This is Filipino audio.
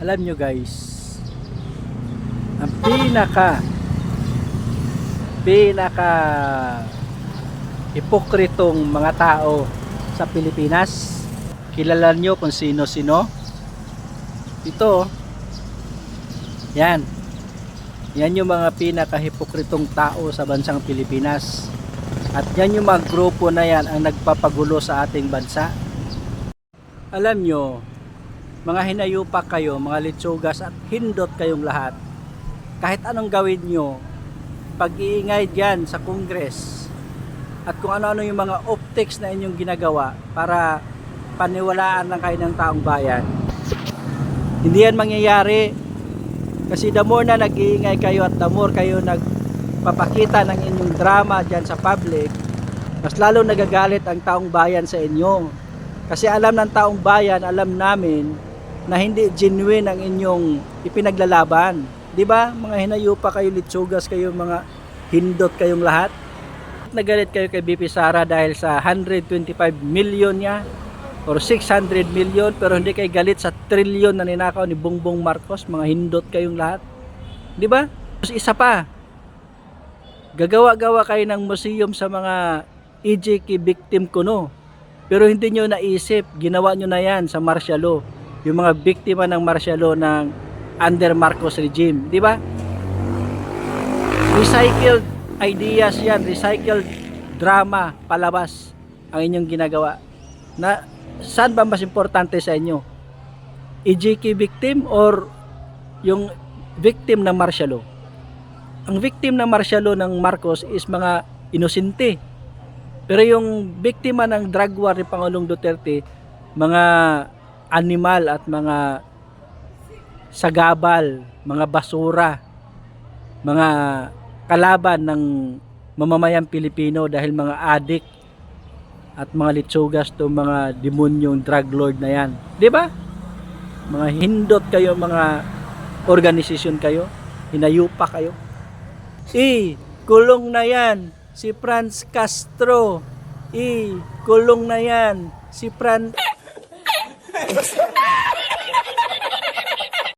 Alam nyo guys, ang pinaka hipokritong mga tao sa Pilipinas, kilala nyo kung sino-sino? Ito, yan yung mga pinaka hipokritong tao sa bansang Pilipinas, at yan yung mga grupo na yan ang nagpapagulo sa ating bansa. Alam nyo, mga hinayupak kayo, mga litsugas at hindot kayong lahat, kahit anong gawin nyo, pag-iingay dyan sa Congress at kung ano-ano yung mga optics na inyong ginagawa para paniwalaan lang kayo ng taong bayan, hindi yan mangyayari. Kasi the more na nag-iingay kayo at the more kayo nagpapakita ng inyong drama dyan sa public, mas lalo nagagalit ang taong bayan sa inyo. Kasi alam ng taong bayan, alam namin na hindi genuine ang inyong ipinaglalaban. Di ba? Mga hinayupa kayo, litsugas kayo, mga hindot kayong lahat. Nagalit kayo kay BP Sara dahil sa 125 million niya or 600 million, pero hindi kayo galit sa trillion na ninakaw ni Bongbong Marcos. Mga hindot kayong lahat. Di ba? Tapos isa pa, gagawa-gawa kayo ng museum sa mga EJK victim kuno. Pero hindi nyo naisip, ginawa nyo na yan sa martial law. Yung mga biktima ng martial law ng under Marcos regime, di ba? Recycled ideas yan, recycled drama, palabas ang inyong ginagawa. Na saan ba mas importante sa inyo? EJK victim or yung victim ng martial law? Ang victim ng martial law ng Marcos is mga inosente. Pero yung biktima ng drug war ni Pangulong Duterte, mga animal at mga sagabal, mga basura, mga kalaban ng mamamayang Pilipino dahil mga adik at mga litsugas to, mga demonyong drug lord na yan. Di ba? Mga hindot kayo, mga organisasyon kayo, hinayupa kayo. Kulong na yan si Franz Castro. Kulong na yan si Franz